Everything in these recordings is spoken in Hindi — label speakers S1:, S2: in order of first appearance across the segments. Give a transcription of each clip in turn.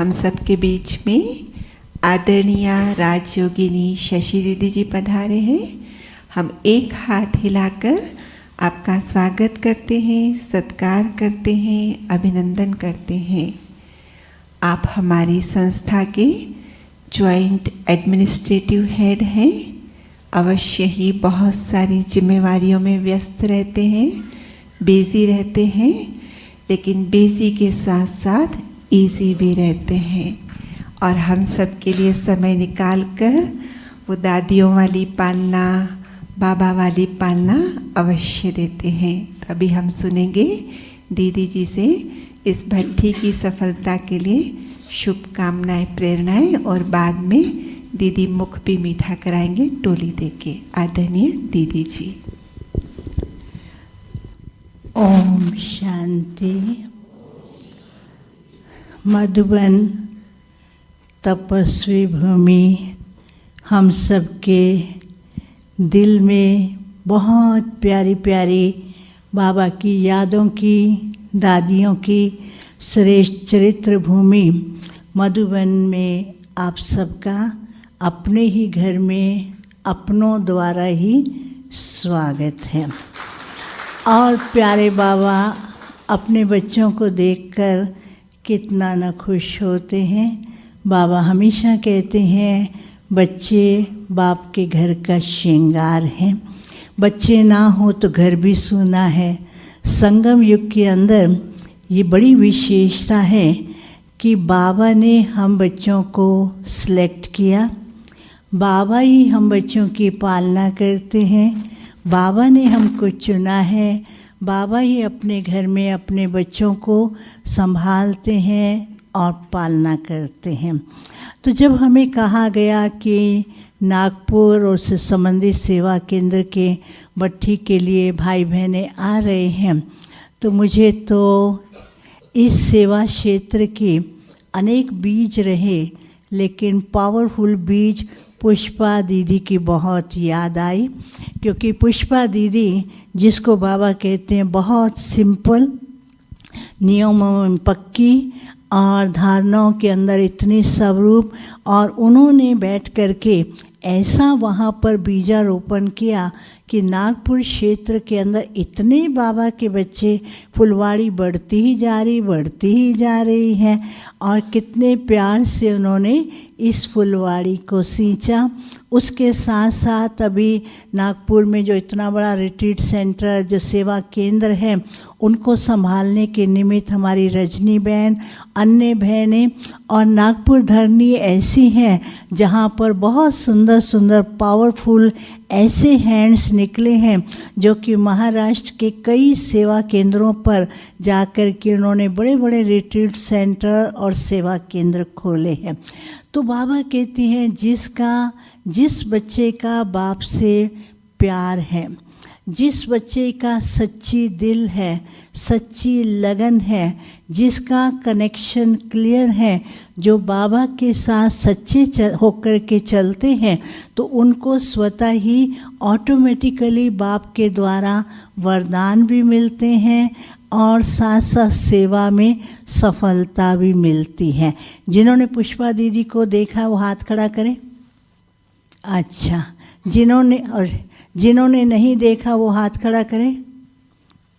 S1: हम सबके बीच में आदरणीय राजयोगिनी शशि दीदी जी पधारे हैं। हम एक हाथ हिलाकर आपका स्वागत करते हैं, सत्कार करते हैं, अभिनंदन करते हैं। आप हमारी संस्था के जॉइंट एडमिनिस्ट्रेटिव हेड हैं। अवश्य ही बहुत सारी जिम्मेवारियों में व्यस्त रहते हैं, बिजी रहते हैं, लेकिन बिजी के साथ साथ इजी भी रहते हैं और हम सब के लिए समय निकाल कर वो दादियों वाली पालना, बाबा वाली पालना अवश्य देते हैं। तो अभी हम सुनेंगे दीदी जी से इस भट्ठी की सफलता के लिए शुभकामनाएं, प्रेरणाएं और बाद में दीदी मुख भी मीठा कराएंगे टोली देके। आदरणीय दीदी जी।
S2: ओम शांति। मधुबन तपस्वी भूमि हम सबके दिल में बहुत प्यारी प्यारी बाबा की यादों की, दादियों की श्रेष्ठ चरित्र भूमि मधुबन में आप सबका अपने ही घर में अपनों द्वारा ही स्वागत है। और प्यारे बाबा अपने बच्चों को देखकर कितना न खुश होते हैं। बाबा हमेशा कहते हैं बच्चे बाप के घर का श्रृंगार हैं, बच्चे ना हो तो घर भी सूना है। संगम युग के अंदर ये बड़ी विशेषता है कि बाबा ने हम बच्चों को सिलेक्ट किया, बाबा ही हम बच्चों की पालना करते हैं, बाबा ने हमको चुना है, बाबा ही अपने घर में अपने बच्चों को संभालते हैं और पालना करते हैं। तो जब हमें कहा गया कि नागपुर और उससे संबंधित सेवा केंद्र के भट्ठी के लिए भाई बहनें आ रहे हैं, तो मुझे तो इस सेवा क्षेत्र के अनेक बीज रहे, लेकिन पावरफुल बीज पुष्पा दीदी की बहुत याद आई। क्योंकि पुष्पा दीदी जिसको बाबा कहते हैं बहुत सिंपल, नियमों में पक्की और धारणाओं के अंदर इतनी स्वरूप, और उन्होंने बैठ कर के ऐसा वहाँ पर बीजारोपण किया कि नागपुर क्षेत्र के अंदर इतने बाबा के बच्चे, फुलवाड़ी बढ़ती ही जा रही है। और कितने प्यार से उन्होंने इस फुलवाड़ी को सींचा। उसके साथ साथ अभी नागपुर में जो इतना बड़ा रिट्रीट सेंटर, जो सेवा केंद्र है, उनको संभालने के निमित्त हमारी रजनी बहन, अन्य बहनें और नागपुर धरनी ऐसी हैं जहाँ पर बहुत सुंदर सुंदर पावरफुल ऐसे हैंड्स निकले हैं जो कि महाराष्ट्र के कई सेवा केंद्रों पर जाकर के उन्होंने बड़े बड़े रिट्रीट सेंटर और सेवा केंद्र खोले हैं। तो बाबा कहती हैं जिस बच्चे का बाप से प्यार है, जिस बच्चे का सच्ची दिल है, सच्ची लगन है, जिसका कनेक्शन क्लियर है, जो बाबा के साथ सच्चे होकर के चलते हैं, तो उनको स्वतः ही ऑटोमेटिकली बाप के द्वारा वरदान भी मिलते हैं और साथ साथ सेवा में सफलता भी मिलती है। जिन्होंने पुष्पा दीदी को देखा वो हाथ खड़ा करें। अच्छा, जिन्होंने नहीं देखा वो हाथ खड़ा करें।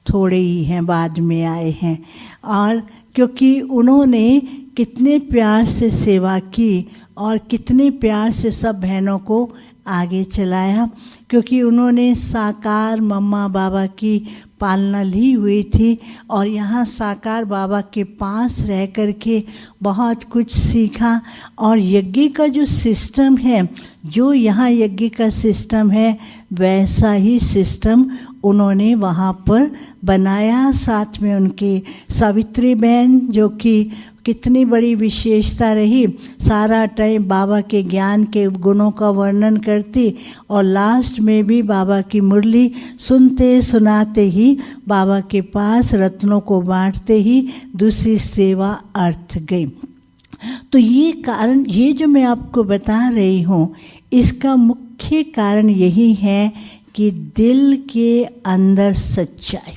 S2: थोड़े ही हैं, बाद में आए हैं। और क्योंकि उन्होंने कितने प्यार से सेवा की और कितने प्यार से सब बहनों को आगे चलाया, क्योंकि उन्होंने साकार मम्मा बाबा की पालना ली हुई थी और यहाँ साकार बाबा के पास रह कर के बहुत कुछ सीखा। और यज्ञ का जो सिस्टम है, जो यहाँ यज्ञ का सिस्टम है, वैसा ही सिस्टम उन्होंने वहाँ पर बनाया। साथ में उनकी सावित्री बहन, जो कि कितनी बड़ी विशेषता रही, सारा टाइम बाबा के ज्ञान के गुणों का वर्णन करती और लास्ट में भी बाबा की मुरली सुनते सुनाते ही बाबा के पास रत्नों को बांटते ही दूसरी सेवा अर्थ गई। तो ये कारण, ये जो मैं आपको बता रही हूँ, इसका मुख्य कारण यही है कि दिल के अंदर सच्चाई,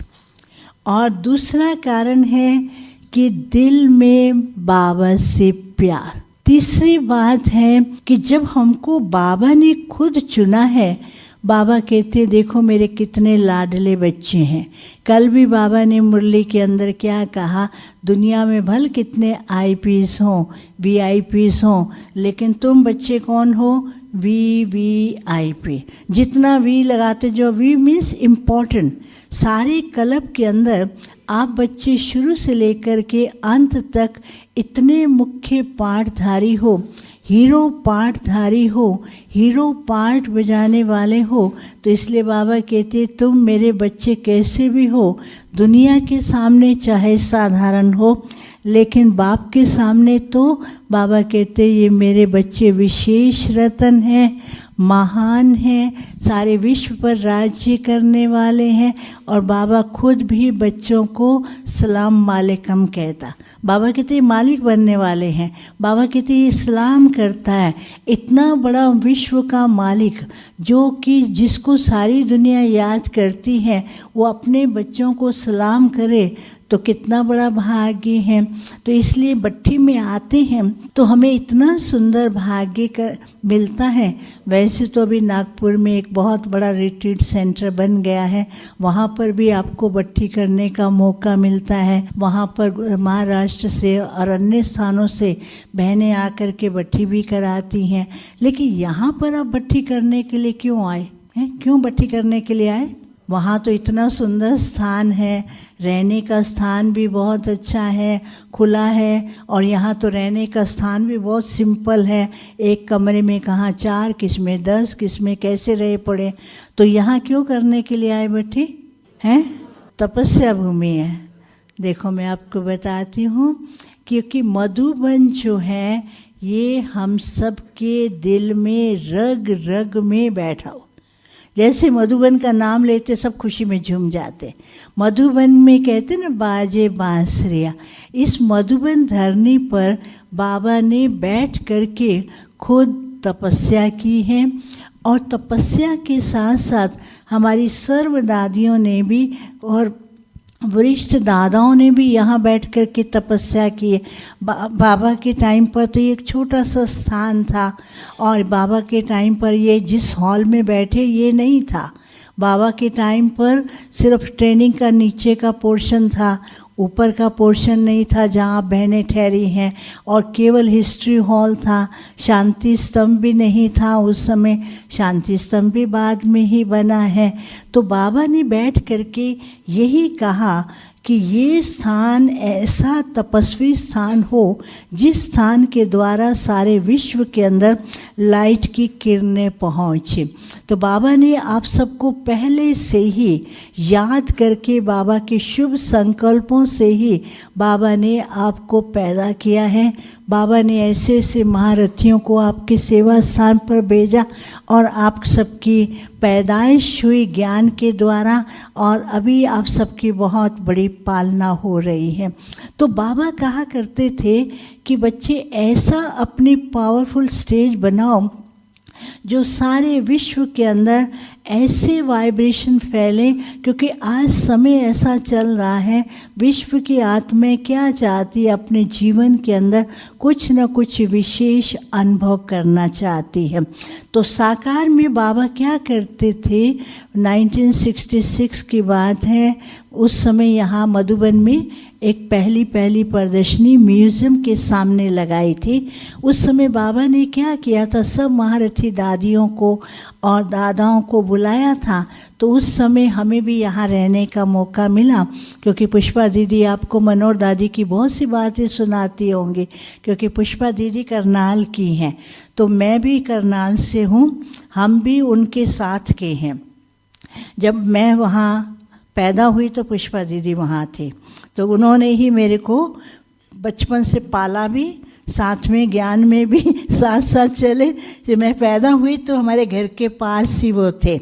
S2: और दूसरा कारण है कि दिल में बाबा से प्यार। तीसरी बात है कि जब हमको बाबा ने खुद चुना है, बाबा कहते देखो मेरे कितने लाडले बच्चे हैं। कल भी बाबा ने मुरली के अंदर क्या कहा, दुनिया में भल कितने IPs हों, VIPs हों, लेकिन तुम बच्चे कौन हो? VVIP। जितना वी लगाते, जो वी मीन्स इम्पॉर्टेंट। सारे क्लब के अंदर आप बच्चे शुरू से लेकर के अंत तक इतने मुख्य पाठधारी हो, हीरो पाठधारी हो, हीरो पार्ट बजाने वाले हो। तो इसलिए बाबा कहते तुम मेरे बच्चे कैसे भी हो, दुनिया के सामने चाहे साधारण हो, लेकिन बाप के सामने तो बाबा कहते ये मेरे बच्चे विशेष रतन हैं, महान हैं, सारे विश्व पर राज्य करने वाले हैं। और बाबा खुद भी बच्चों को सलाम वालेकुम कहता। बाबा कहते मालिक बनने वाले हैं। बाबा कहते ये सलाम करता है। इतना बड़ा विश्व का मालिक जो कि जिसको सारी दुनिया याद करती है, वो अपने बच्चों को सलाम करे तो कितना बड़ा भाग्य है। तो इसलिए भट्ठी में आते हैं तो हमें इतना सुंदर भाग्य मिलता है। वैसे तो अभी नागपुर में एक बहुत बड़ा रिट्रीट सेंटर बन गया है, वहाँ पर भी आपको भट्ठी करने का मौका मिलता है। वहाँ पर महाराष्ट्र से और अन्य स्थानों से बहनें आकर के भट्ठी भी कराती हैं। लेकिन यहाँ पर आप भट्ठी करने के लिए क्यों आए हैं? क्यों भट्ठी करने के लिए आए? वहाँ तो इतना सुंदर स्थान है, रहने का स्थान भी बहुत अच्छा है, खुला है। और यहाँ तो रहने का स्थान भी बहुत सिंपल है। एक कमरे में कहाँ 4 किस्में 10 किस्में कैसे रहे पड़े। तो यहाँ क्यों करने के लिए आए बैठे हैं? तपस्या भूमि है। देखो मैं आपको बताती हूँ, क्योंकि मधुबन जो है ये हम सब के दिल में रग रग में बैठा हो। जैसे मधुबन का नाम लेते सब खुशी में झूम जाते। मधुबन में कहते ना बाजे बांसुरियाँ। इस मधुबन धरनी पर बाबा ने बैठ करके खुद तपस्या की है। और तपस्या के साथ साथ हमारी सर्व दादियों ने भी और वरिष्ठ दादाओं ने भी यहाँ बैठ कर के तपस्या की है। बाबा के टाइम पर तो ये एक छोटा सा स्थान था, और बाबा के टाइम पर ये जिस हॉल में बैठे ये नहीं था। बाबा के टाइम पर सिर्फ ट्रेनिंग का नीचे का पोर्शन था, ऊपर का पोर्शन नहीं था जहाँ बहनें ठहरी हैं। और केवल हिस्ट्री हॉल था, शांति स्तंभ भी नहीं था उस समय। शांति स्तंभ भी बाद में ही बना है। तो बाबा ने बैठ करके यही कहा कि ये स्थान ऐसा तपस्वी स्थान हो जिस स्थान के द्वारा सारे विश्व के अंदर लाइट की किरणें पहुँचे। तो बाबा ने आप सबको पहले से ही याद करके, बाबा के शुभ संकल्पों से ही बाबा ने आपको पैदा किया है। बाबा ने ऐसे ऐसे महारथियों को आपके सेवा स्थान पर भेजा, और आप सबकी पैदाइश हुई ज्ञान के द्वारा, और अभी आप सबकी बहुत बड़ी पालना हो रही है। तो बाबा कहा करते थे कि बच्चे ऐसा अपनी पावरफुल स्टेज बनाओ जो सारे विश्व के अंदर ऐसे वाइब्रेशन फैले। क्योंकि आज समय ऐसा चल रहा है, विश्व की आत्माएं क्या चाहती है, अपने जीवन के अंदर कुछ न कुछ विशेष अनुभव करना चाहती है। तो साकार में बाबा क्या करते थे, 1966 की बात है, उस समय यहाँ मधुबन में एक पहली प्रदर्शनी म्यूज़ियम के सामने लगाई थी। उस समय बाबा ने क्या किया था, सब महारथी दादियों को और दादाओं को बुलाया था। तो उस समय हमें भी यहाँ रहने का मौका मिला, क्योंकि पुष्पा दीदी आपको मनोहर दादी की बहुत सी बातें सुनाती होंगी, क्योंकि पुष्पा दीदी करनाल की हैं। तो मैं भी करनाल से हूँ, हम भी उनके साथ के हैं। जब मैं वहाँ पैदा हुई तो पुष्पा दीदी वहाँ थे। तो उन्होंने ही मेरे को बचपन से पाला भी, साथ में ज्ञान में भी साथ साथ चले। जब मैं पैदा हुई तो हमारे घर के पास ही वो थे,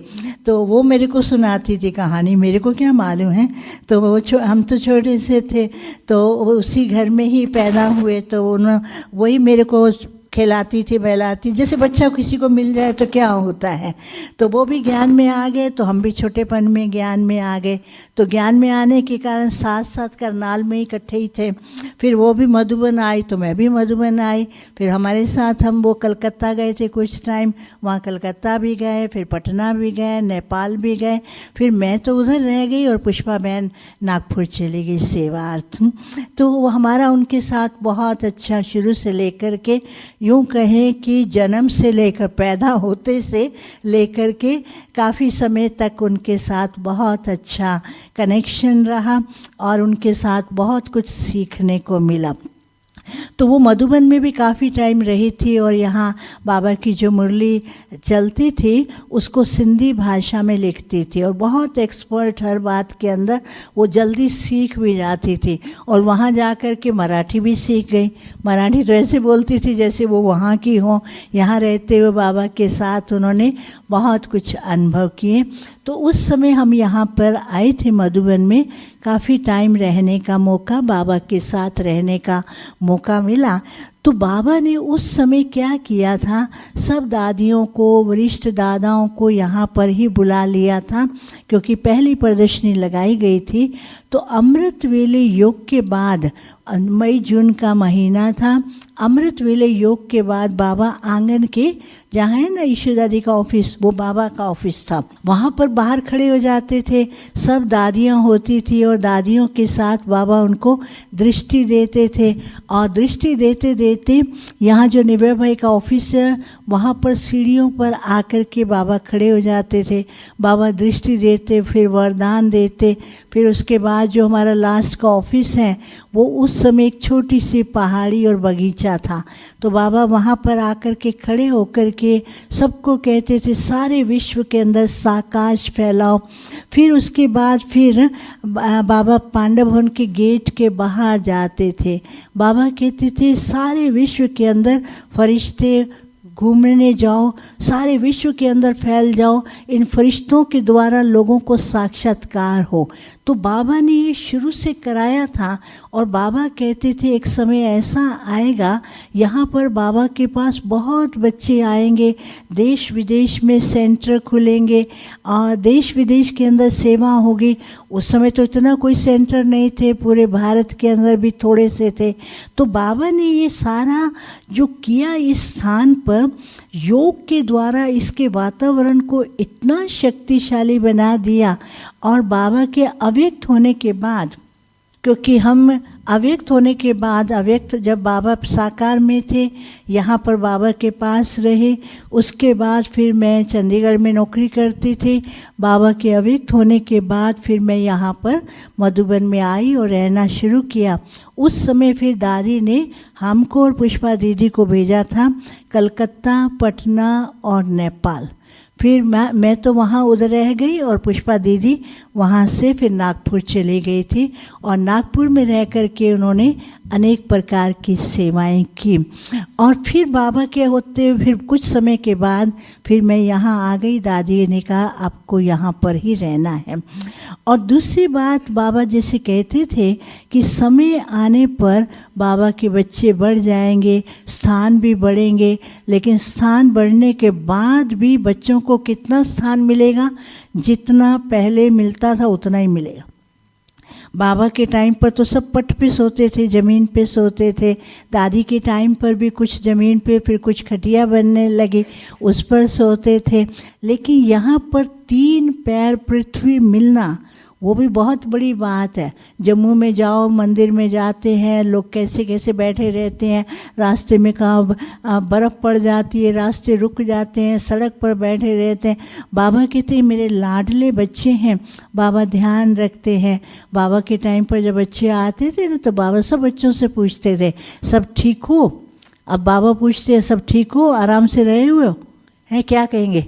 S2: तो वो मेरे को सुनाती थी कहानी, मेरे को क्या मालूम है। तो वो हम तो छोटे से थे, तो वो उसी घर में ही पैदा हुए। तो वही मेरे को खिलाती थी, बहलाती, जैसे बच्चा किसी को मिल जाए तो क्या होता है, तो वो भी ज्ञान में आ गए, तो हम भी छोटेपन में ज्ञान में आ गए। तो ज्ञान में आने के कारण साथ साथ करनाल में इकट्ठे ही थे। फिर वो भी मधुबन आई तो मैं भी मधुबन आई। फिर हमारे साथ हम वो कलकत्ता गए थे कुछ टाइम, वहाँ कलकत्ता भी गए, फिर पटना भी गए, नेपाल भी गए। फिर मैं तो उधर रह गई और पुष्पा बहन नागपुर चली गई सेवार्थ। तो वो हमारा उनके साथ बहुत अच्छा शुरू से लेकर के, यूँ कहें कि जन्म से लेकर, पैदा होते से लेकर के काफ़ी समय तक उनके साथ बहुत अच्छा कनेक्शन रहा और उनके साथ बहुत कुछ सीखने को मिला। तो वो मधुबन में भी काफ़ी टाइम रही थी और यहाँ बाबा की जो मुरली चलती थी उसको सिंधी भाषा में लिखती थी और बहुत एक्सपर्ट हर बात के अंदर, वो जल्दी सीख भी जाती थी। और वहाँ जा कर के मराठी भी सीख गई। मराठी तो ऐसे बोलती थी जैसे वो वहाँ की हों। यहाँ रहते हुए बाबा के साथ उन्होंने बहुत कुछ अनुभव किए। तो उस समय हम यहाँ पर आए थे मधुबन में, काफ़ी टाइम रहने का मौका, बाबा के साथ रहने का मौका मिला। तो बाबा ने उस समय क्या किया था, सब दादियों को, वरिष्ठ दादाओं को यहाँ पर ही बुला लिया था, क्योंकि पहली प्रदर्शनी लगाई गई थी। तो अमृत वेले योग के बाद, मई जून का महीना था, अमृत वेले योग के बाद बाबा आंगन के, जहाँ है ना ईश्वर दादी का ऑफिस, वो बाबा का ऑफिस था, वहाँ पर बाहर खड़े हो जाते थे। सब दादियाँ होती थी और दादियों के साथ बाबा उनको दृष्टि देते थे। और दृष्टि देते देते यहाँ जो निवय भाई का ऑफिस है, वहाँ पर सीढ़ियों पर आकर के बाबा खड़े हो जाते थे। बाबा दृष्टि देते, फिर वरदान देते। फिर उसके बाद जो हमारा लास्ट का ऑफिस है, वो उस समय एक छोटी सी पहाड़ी और बगीचा था। तो बाबा वहाँ पर आकर के खड़े होकर के सबको कहते थे, सारे विश्व के अंदर साकाश फैलाओ। फिर उसके बाद फिर बाबा पांडव भवन के गेट के बाहर जाते थे। बाबा कहते थे, सारे विश्व के अंदर फरिश्ते घूमने जाओ, सारे विश्व के अंदर फैल जाओ, इन फरिश्तों के द्वारा लोगों को साक्षात्कार हो। तो बाबा ने ये शुरू से कराया था। और बाबा कहते थे एक समय ऐसा आएगा, यहाँ पर बाबा के पास बहुत बच्चे आएंगे, देश विदेश में सेंटर खुलेंगे और देश विदेश के अंदर सेवा होगी। उस समय तो इतना कोई सेंटर नहीं थे, पूरे भारत के अंदर भी थोड़े से थे। तो बाबा ने ये सारा जो किया इस स्थान पर, योग के द्वारा इसके वातावरण को इतना शक्तिशाली बना दिया। और बाबा के अव्यक्त होने के बाद, क्योंकि हम अव्यक्त होने के बाद, अव्यक्त जब बाबा साकार में थे, यहाँ पर बाबा के पास रहे। उसके बाद फिर मैं चंडीगढ़ में नौकरी करती थी। बाबा के अव्यक्त होने के बाद फिर मैं यहाँ पर मधुबन में आई और रहना शुरू किया। उस समय फिर दादी ने हमको और पुष्पा दीदी को भेजा था कलकत्ता, पटना और नेपाल। फिर मैं तो वहाँ उधर रह गई और पुष्पा दीदी वहाँ से फिर नागपुर चली गई थी। और नागपुर में रह कर के उन्होंने अनेक प्रकार की सेवाएं की। और फिर बाबा के होते फिर कुछ समय के बाद फिर मैं यहाँ आ गई। दादी ने कहा आपको यहाँ पर ही रहना है। और दूसरी बात, बाबा जैसे कहते थे कि समय आने पर बाबा के बच्चे बढ़ जाएंगे, स्थान भी बढ़ेंगे, लेकिन स्थान बढ़ने के बाद भी बच्चों को कितना स्थान मिलेगा, जितना पहले मिलता था उतना ही मिलेगा। बाबा के टाइम पर तो सब पट पे सोते थे, ज़मीन पे सोते थे। दादी के टाइम पर भी कुछ ज़मीन पे, फिर कुछ खटिया बनने लगी, उस पर सोते थे। लेकिन यहाँ पर 3 पैर पृथ्वी मिलना, वो भी बहुत बड़ी बात है। जम्मू में जाओ, मंदिर में जाते हैं, लोग कैसे कैसे बैठे रहते हैं, रास्ते में कहाँ बर्फ़ पड़ जाती है, रास्ते रुक जाते हैं, सड़क पर बैठे रहते हैं। बाबा कहते हैं मेरे लाडले बच्चे हैं, बाबा ध्यान रखते हैं। बाबा के टाइम पर जब बच्चे आते थे ना, तो बाबा सब बच्चों से पूछते थे सब ठीक हो। अब बाबा पूछते हैं सब ठीक हो, आराम से रहे हुए हो, हैं, क्या कहेंगे?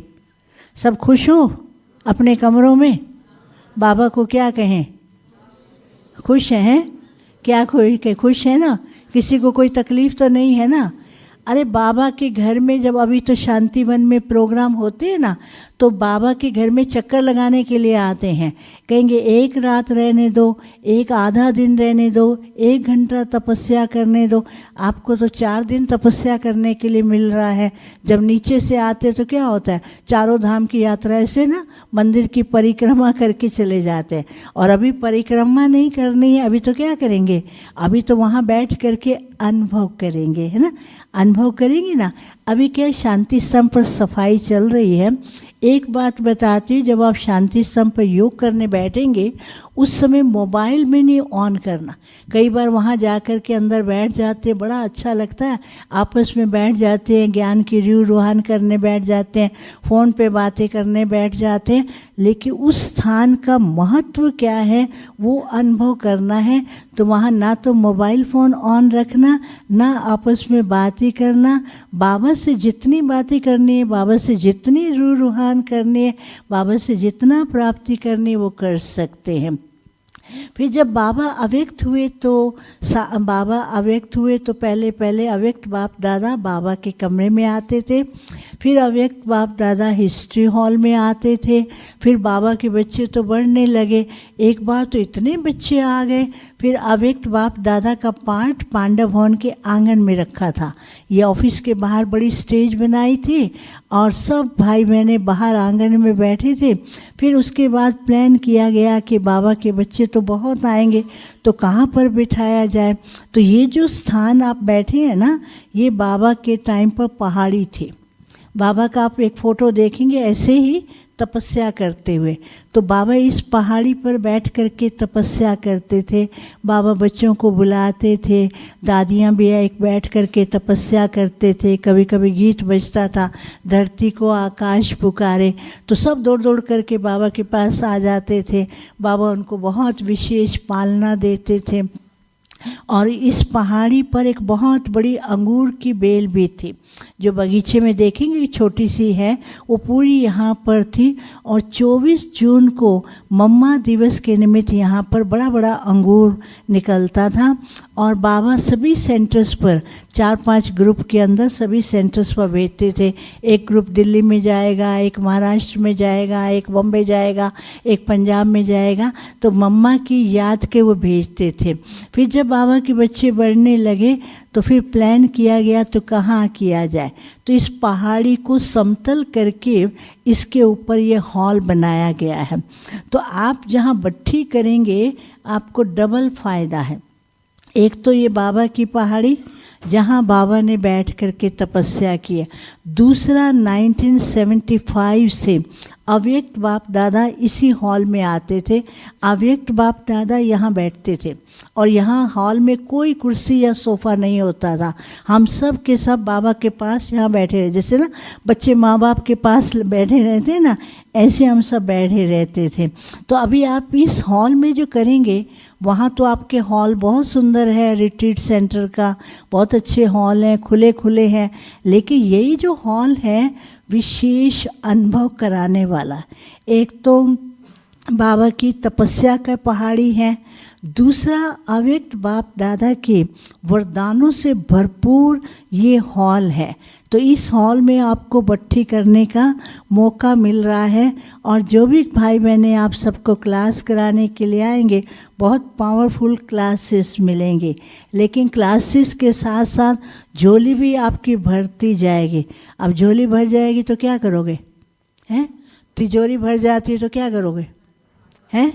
S2: सब खुश हो अपने कमरों में? बाबा को क्या कहें? खुश हैं? क्या खुश है ना? किसी को कोई तकलीफ़ तो नहीं है ना? अरे बाबा के घर में जब अभी तो शांतिवन में प्रोग्राम होते हैं ना, तो बाबा के घर में चक्कर लगाने के लिए आते हैं, कहेंगे एक रात रहने दो, एक आधा दिन रहने दो, 1 घंटा तपस्या करने दो। आपको तो 4 दिन तपस्या करने के लिए मिल रहा है। जब नीचे से आते तो क्या होता है, चारों धाम की यात्रा ऐसे ना मंदिर की परिक्रमा करके चले जाते हैं। और अभी परिक्रमा नहीं करनी है, अभी तो क्या करेंगे, अभी तो वहाँ बैठ करके अनुभव करेंगे, है ना, अनुभव करेंगे ना। अभी क्या शांति स्तंभ पर सफाई चल रही है। एक बात बताती हूँ, जब आप शांति स्तंभ पर योग करने बैठेंगे उस समय मोबाइल में नहीं ऑन करना। कई बार वहाँ जा कर के अंदर बैठ जाते हैं, बड़ा अच्छा लगता है, आपस में बैठ जाते हैं, ज्ञान की रूह रूहान करने बैठ जाते हैं, फ़ोन पे बातें करने बैठ जाते हैं, लेकिन उस स्थान का महत्व क्या है वो अनुभव करना है। तो वहाँ ना तो मोबाइल फ़ोन ऑन रखना, ना आपस में बातें करना। बाबा से जितनी बातें करनी है, बाबा से जितनी रूह रूहान करनी है, बाबा से जितना प्राप्ति करनी है वो कर सकते हैं। फिर जब बाबा अव्यक्त हुए तो पहले अव्यक्त बाप दादा बाबा के कमरे में आते थे, फिर अव्यक्त बाप दादा हिस्ट्री हॉल में आते थे, फिर बाबा के बच्चे तो बढ़ने लगे, एक बार तो इतने बच्चे आ गए। फिर अव्यक्त बाप दादा का पाठ पांडव भवन के आंगन में रखा था। ये ऑफिस के बाहर बड़ी स्टेज बनाई थी और सब भाई बहनें बाहर आंगन में बैठे थे। फिर उसके बाद प्लान किया गया कि बाबा के बच्चे तो बहुत आएंगे, तो कहाँ पर बिठाया जाए। तो ये जो स्थान आप बैठे हैं ना, ये बाबा के टाइम पर पहाड़ी थे। बाबा का आप एक फ़ोटो देखेंगे ऐसे ही तपस्या करते हुए। तो बाबा इस पहाड़ी पर बैठ कर के तपस्या करते थे। बाबा बच्चों को बुलाते थे, दादियाँ भी एक बैठ कर के तपस्या करते थे। कभी कभी गीत बजता था, धरती को आकाश पुकारे, तो सब दौड़ दौड़ करके बाबा के पास आ जाते थे। बाबा उनको बहुत विशेष पालना देते थे। और इस पहाड़ी पर एक बहुत बड़ी अंगूर की बेल भी थी, जो बगीचे में देखेंगे छोटी सी है, वो पूरी यहाँ पर थी। और 24 जून को मम्मा दिवस के निमित्त यहाँ पर बड़ा बड़ा अंगूर निकलता था। और बाबा सभी सेंटर्स पर 4-5 ग्रुप के अंदर सभी सेंटर्स पर भेजते थे। एक ग्रुप दिल्ली में जाएगा, एक महाराष्ट्र में जाएगा, एक बॉम्बे जाएगा, एक पंजाब में जाएगा। तो मम्मा की याद के वो भेजते थे। फिर जब बाबा के बच्चे बढ़ने लगे तो फिर प्लान किया गया तो कहाँ किया जाए। तो इस पहाड़ी को समतल करके इसके ऊपर ये हॉल बनाया गया है। तो आप जहाँ बट्ठी करेंगे आपको डबल फ़ायदा है। एक तो ये बाबा की पहाड़ी जहाँ बाबा ने बैठ कर के तपस्या की है। दूसरा 1975 से अव्यक्त बाप दादा इसी हॉल में आते थे। अव्यक्त बाप दादा यहाँ बैठते थे और यहाँ हॉल में कोई कुर्सी या सोफ़ा नहीं होता था। हम सब के सब बाबा के पास यहाँ बैठे रहे, जैसे ना बच्चे माँ बाप के पास बैठे रहते हैं ना, ऐसे हम सब बैठे रहते थे। तो अभी आप इस हॉल में जो करेंगे, वहाँ तो आपके हॉल बहुत सुंदर है, रिट्रीट सेंटर का बहुत अच्छे हॉल हैं, खुले खुले हैं। लेकिन यही जो हॉल है विशेष अनुभव कराने वाला। एक तो बाबा की तपस्या का पहाड़ी है, दूसरा अव्यक्त बाप दादा के वरदानों से भरपूर ये हॉल है। तो इस हॉल में आपको बट्ठी करने का मौका मिल रहा है। और जो भी भाई बहनें आप सबको क्लास कराने के लिए आएंगे, बहुत पावरफुल क्लासेस मिलेंगे। लेकिन क्लासेस के साथ साथ झोली भी आपकी भरती जाएगी। अब झोली भर जाएगी तो क्या करोगे, हैं? तिजोरी भर जाती है तो क्या करोगे, हैं?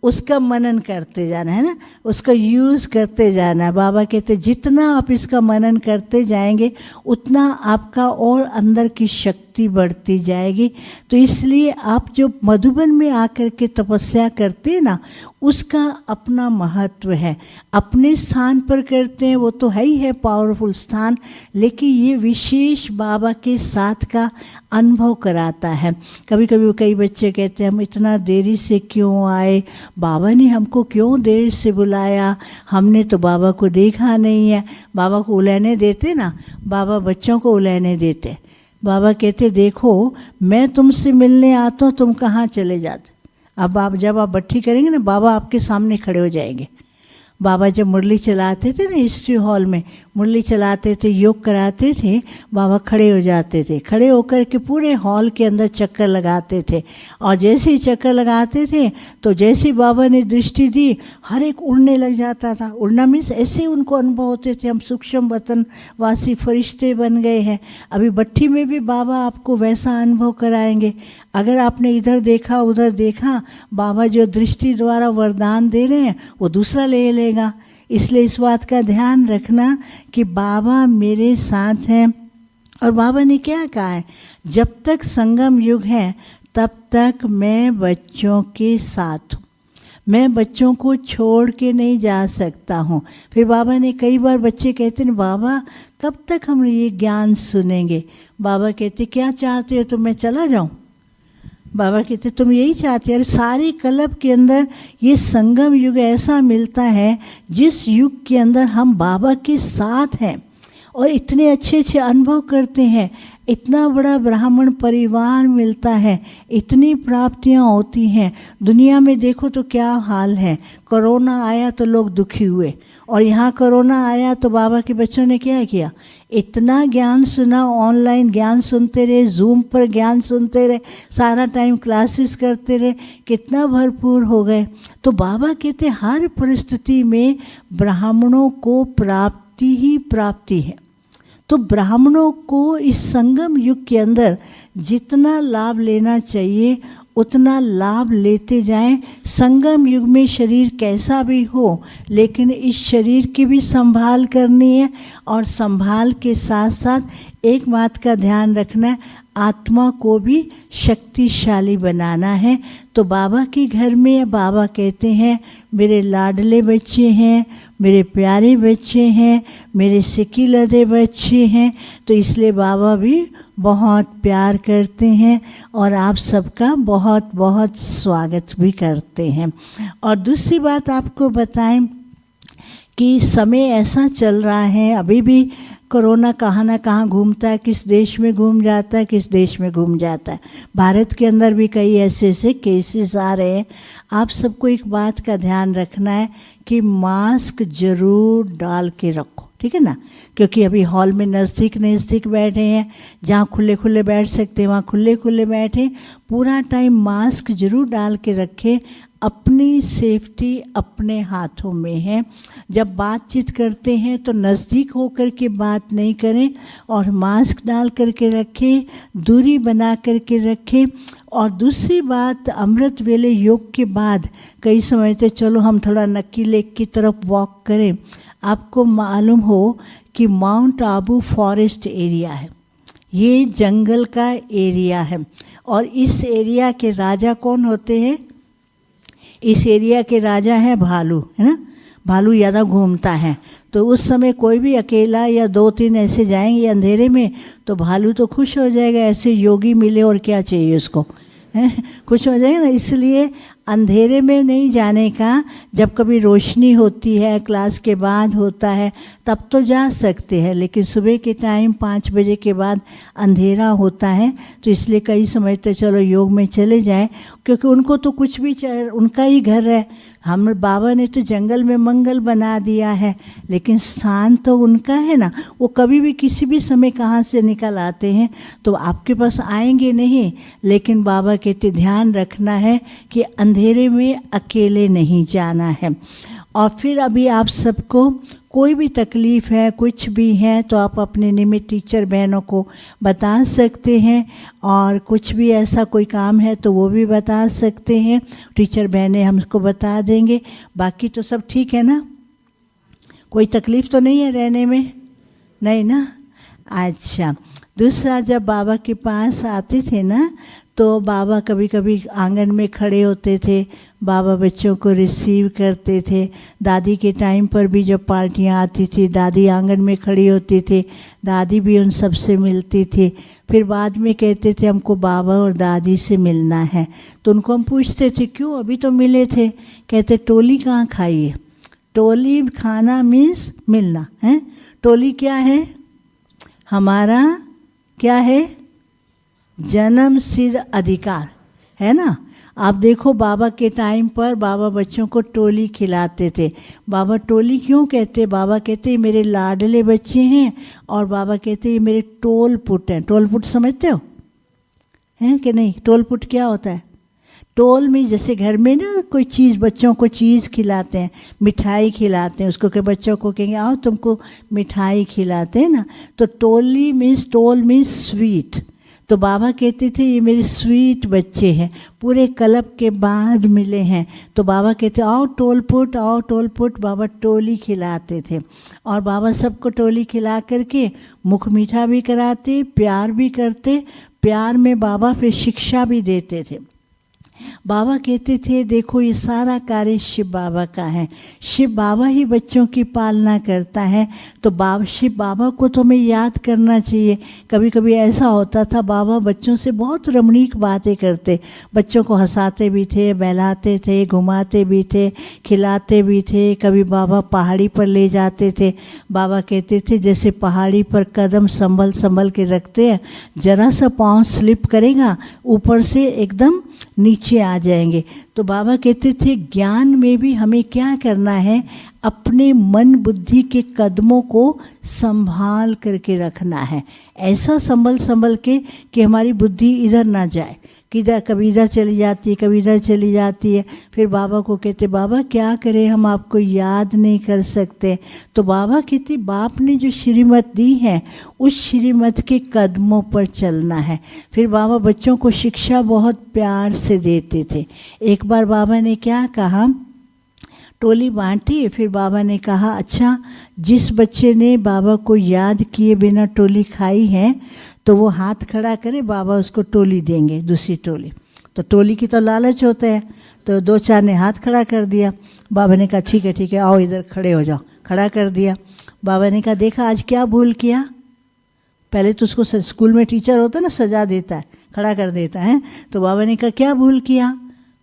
S2: उसका मनन करते जाना है ना, उसका यूज़ करते जाना है। बाबा कहते जितना आप इसका मनन करते जाएंगे उतना आपका और अंदर की शक्ति बढ़ती जाएगी। तो इसलिए आप जो मधुबन में आकर के तपस्या करते हैं ना, उसका अपना महत्व है। अपने स्थान पर करते हैं वो तो है ही है पावरफुल स्थान, लेकिन ये विशेष बाबा के साथ का अनुभव कराता है। कभी कभी कई बच्चे कहते हैं हम इतना देरी से क्यों आए, बाबा ने हमको क्यों देर से बुलाया, हमने तो बाबा को देखा नहीं है। बाबा को उलहने देते ना, बाबा बच्चों को उलहने देते। बाबा कहते देखो मैं तुमसे मिलने आता हूँ, तुम कहाँ चले जाते। अब आप जब आप बट्ठी करेंगे ना, बाबा आपके सामने खड़े हो जाएंगे। बाबा जब मुरली चलाते थे ना हिस्ट्री हॉल में, मुरली चलाते थे, योग कराते थे, बाबा खड़े हो जाते थे, खड़े होकर के पूरे हॉल के अंदर चक्कर लगाते थे। और जैसे ही चक्कर लगाते थे तो जैसे ही बाबा ने दृष्टि दी, हर एक उड़ने लग जाता था। उड़ना मीन्स ऐसे उनको अनुभव होते थे, हम सूक्ष्म वतन वासी फरिश्ते बन गए हैं। अभी भट्ठी में भी बाबा आपको वैसा अनुभव कराएंगे। अगर आपने इधर देखा उधर देखा, बाबा जो दृष्टि द्वारा वरदान दे रहे हैं वो दूसरा ले लेगा। इसलिए इस बात का ध्यान रखना कि बाबा मेरे साथ हैं। और बाबा ने क्या कहा है, जब तक संगम युग है तब तक मैं बच्चों के साथ हूँ, मैं बच्चों को छोड़ के नहीं जा सकता हूँ। फिर बाबा ने कई बार, बच्चे कहते हैं बाबा कब तक हम ये ज्ञान सुनेंगे। बाबा कहते क्या चाहते हो, तो मैं चला जाऊँ। बाबा कहते तुम यही चाहते हो। अरे सारे कल्प के अंदर ये संगम युग ऐसा मिलता है जिस युग के अंदर हम बाबा के साथ हैं और इतने अच्छे अच्छे अनुभव करते हैं, इतना बड़ा ब्राह्मण परिवार मिलता है, इतनी प्राप्तियां होती हैं। दुनिया में देखो तो क्या हाल है, कोरोना आया तो लोग दुखी हुए, और यहाँ कोरोना आया तो बाबा के बच्चों ने क्या किया, इतना ज्ञान सुना, ऑनलाइन ज्ञान सुनते रहे, जूम पर ज्ञान सुनते रहे, सारा टाइम क्लासेस करते रहे, कितना भरपूर हो गए। तो बाबा कहते हर परिस्थिति में ब्राह्मणों को प्राप्ति ही प्राप्ति है। तो ब्राह्मणों को इस संगम युग के अंदर जितना लाभ लेना चाहिए उतना लाभ लेते जाएं। संगम युग में शरीर कैसा भी हो, लेकिन इस शरीर की भी संभाल करनी है, और संभाल के साथ साथ एक बात का ध्यान रखना है, आत्मा को भी शक्तिशाली बनाना है। तो बाबा के घर में बाबा कहते हैं मेरे लाडले बच्चे हैं, मेरे प्यारे बच्चे हैं, मेरे सिकी लदे बच्चे हैं। तो इसलिए बाबा भी बहुत प्यार करते हैं और आप सबका बहुत बहुत स्वागत भी करते हैं। और दूसरी बात आपको बताएं कि समय ऐसा चल रहा है, अभी भी कोरोना कहाँ ना कहाँ घूमता है, किस देश में घूम जाता है, किस देश में घूम जाता है। भारत के अंदर भी कई ऐसे ऐसे केसेस आ रहे हैं। आप सबको एक बात का ध्यान रखना है कि मास्क जरूर डाल के रखो, ठीक है ना, क्योंकि अभी हॉल में नज़दीक नज़दीक बैठे हैं, जहाँ खुले खुले बैठ सकते हैं वहाँ खुले खुले बैठे, पूरा टाइम मास्क जरूर डाल के रखें। अपनी सेफ्टी अपने हाथों में है। जब बातचीत करते हैं तो नज़दीक होकर के बात नहीं करें, और मास्क डाल करके रखें, दूरी बना करके रखें। और दूसरी बात, अमृत वेले योग के बाद कई समय तो चलो हम थोड़ा नक्की लेक की तरफ वॉक करें। आपको मालूम हो कि माउंट आबू फॉरेस्ट एरिया है, ये जंगल का एरिया है, और इस एरिया के राजा कौन होते हैं, इस एरिया के राजा है भालू, है ना। भालू ज़्यादा घूमता है, तो उस समय कोई भी अकेला या 2-3 ऐसे जाएंगे अंधेरे में तो भालू तो खुश हो जाएगा, ऐसे योगी मिले और क्या चाहिए उसको, खुश हो जाएगा ना। इसलिए अंधेरे में नहीं जाने का, जब कभी रोशनी होती है, क्लास के बाद होता है तब तो जा सकते हैं, लेकिन सुबह के टाइम 5 बजे के बाद अंधेरा होता है। तो इसलिए कई समय तो चलो योग में चले जाएं, क्योंकि उनको तो कुछ भी उनका ही घर है। हम बाबा ने तो जंगल में मंगल बना दिया है, लेकिन स्थान तो उनका है ना, वो कभी भी किसी भी समय कहाँ से निकल आते हैं तो आपके पास आएंगे नहीं। लेकिन बाबा कहते ध्यान रखना है कि अंधेरे में अकेले नहीं जाना है। और फिर अभी आप सबको कोई भी तकलीफ़ है, कुछ भी है, तो आप अपने नियमित टीचर बहनों को बता सकते हैं, और कुछ भी ऐसा कोई काम है तो वो भी बता सकते हैं, टीचर बहनें हमको बता देंगे। बाकी तो सब ठीक है ना, कोई तकलीफ़ तो नहीं है रहने में, नहीं ना। अच्छा, दूसरा, जब बाबा के पास आते थे ना तो बाबा कभी कभी आंगन में खड़े होते थे, बाबा बच्चों को रिसीव करते थे। दादी के टाइम पर भी जब पार्टियां आती थी, दादी आंगन में खड़ी होती थी, दादी भी उन सब से मिलती थी। फिर बाद में कहते थे हमको बाबा और दादी से मिलना है, तो उनको हम पूछते थे क्यों, अभी तो मिले थे। कहते टोली कहाँ खाई है, टोली खाना मीन्स मिलना है। टोली क्या है, हमारा क्या है, जन्म सिद्ध अधिकार है ना। आप देखो बाबा के टाइम पर बाबा बच्चों को टोली खिलाते थे। बाबा टोली क्यों कहते? बाबा कहते मेरे लाडले बच्चे हैं, और बाबा कहते ये मेरे टोल पुट हैं। टोल पुट समझते हो हैं कि नहीं? टोल पुट क्या होता है? टोल में जैसे घर में ना कोई चीज़, बच्चों को चीज़ खिलाते हैं, मिठाई खिलाते हैं, उसको के बच्चों को कहेंगे आओ तुमको मिठाई खिलाते हैं ना, तो टोली मीन्स, टोल मीन्स स्वीट। तो बाबा कहते थे ये मेरे स्वीट बच्चे हैं, पूरे क्लब के बाद मिले हैं। तो बाबा कहते आओ टोल पुट, आओ टोल पुट। बाबा टोली खिलाते थे, और बाबा सबको टोली खिला करके मुख मीठा भी कराते, प्यार भी करते। प्यार में बाबा फिर शिक्षा भी देते थे। बाबा कहते थे देखो ये सारा कार्य शिव बाबा का है, शिव बाबा ही बच्चों की पालना करता है। तो शिव बाबा को तो हमें याद करना चाहिए। कभी कभी ऐसा होता था बाबा बच्चों से बहुत रमणीक बातें करते, बच्चों को हंसाते भी थे, बहलाते थे, घुमाते भी थे, खिलाते भी थे। कभी बाबा पहाड़ी पर ले जाते थे। बाबा कहते थे जैसे पहाड़ी पर कदम संभल संभल के रखते हैं, जरा सा पाँव स्लिप करेगा ऊपर से एकदम नीचे आ जाएंगे। तो बाबा कहते थे ज्ञान में भी हमें क्या करना है, अपने मन बुद्धि के कदमों को संभाल करके रखना है। ऐसा संभल संभल के कि हमारी बुद्धि इधर ना जाए, किधर कभी इधर चली जाती है, कभी इधर चली जाती है। फिर बाबा को कहते बाबा क्या करें, हम आपको याद नहीं कर सकते। तो बाबा कहते बाप ने जो श्रीमत दी है उस श्रीमत के कदमों पर चलना है। फिर बाबा बच्चों को शिक्षा बहुत प्यार से देते थे। एक बार बाबा ने क्या कहा, टोली बांटी। फिर बाबा ने कहा अच्छा जिस बच्चे ने बाबा को याद किए बिना टोली खाई है तो वो हाथ खड़ा करे, बाबा उसको टोली देंगे, दूसरी टोली। तो टोली की तो लालच होता है, तो दो चार ने हाथ खड़ा कर दिया। बाबा ने कहा ठीक है आओ इधर खड़े हो जाओ, खड़ा कर दिया। बाबा ने कहा देखा आज क्या भूल किया। पहले तो उसको स्कूल में टीचर होता है ना, सजा देता है, खड़ा कर देता है। तो बाबा ने कहा क्या भूल किया।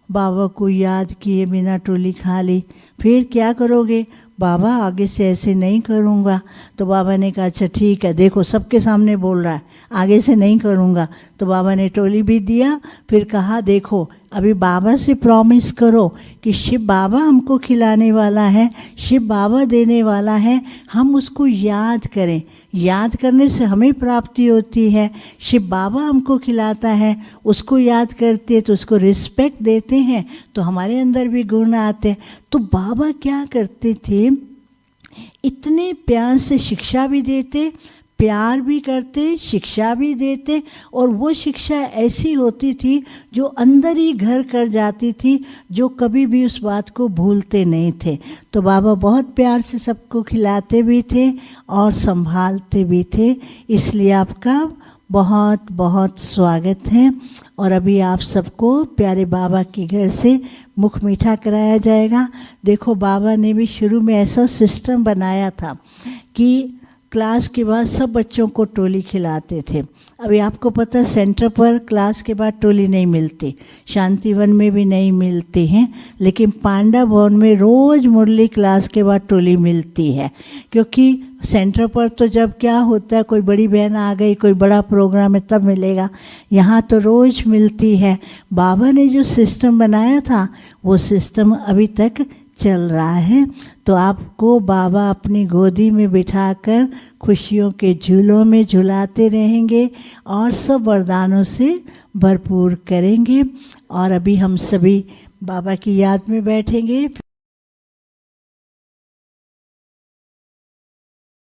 S2: बाबा को याद किए बिना टोली खा ली। फिर क्या करोगे। बाबा आगे से ऐसे नहीं करूँगा। तो बाबा ने कहा अच्छा ठीक है, देखो सबके सामने बोल रहा है आगे से नहीं करूँगा। तो बाबा ने टोली भी दिया। फिर कहा देखो अभी बाबा से प्रॉमिस करो कि शिव बाबा हमको खिलाने वाला है, शिव बाबा देने वाला है, हम उसको याद करें। याद करने से हमें प्राप्ति होती है। शिव बाबा हमको खिलाता है, उसको याद करते हैं तो उसको रिस्पेक्ट देते हैं, तो हमारे अंदर भी गुण आते हैं। तो बाबा क्या करते थे, इतने प्यार से शिक्षा भी देते, प्यार भी करते, शिक्षा भी देते, और वो शिक्षा ऐसी होती थी जो अंदर ही घर कर जाती थी, जो कभी भी उस बात को भूलते नहीं थे। तो बाबा बहुत प्यार से सबको खिलाते भी थे और संभालते भी थे। इसलिए आपका बहुत बहुत स्वागत है। और अभी आप सबको प्यारे बाबा के घर से मुख मीठा कराया जाएगा। देखो बाबा ने भी शुरू में ऐसा सिस्टम बनाया था कि क्लास के बाद सब बच्चों को टोली खिलाते थे। अभी आपको पता है सेंटर पर क्लास के बाद टोली नहीं मिलती, शांतिवन में भी नहीं मिलती हैं, लेकिन पांडा भवन में रोज़ मुरली क्लास के बाद टोली मिलती है। क्योंकि सेंटर पर तो जब क्या होता है, कोई बड़ी बहन आ गई, कोई बड़ा प्रोग्राम है तब मिलेगा, यहाँ तो रोज़ मिलती है। बाबा ने जो सिस्टम बनाया था वो सिस्टम अभी तक चल रहा है। तो आपको बाबा अपनी गोदी में बिठाकर खुशियों के झूलों में झुलाते रहेंगे और सब वरदानों से भरपूर करेंगे। और अभी हम सभी बाबा की याद में बैठेंगे।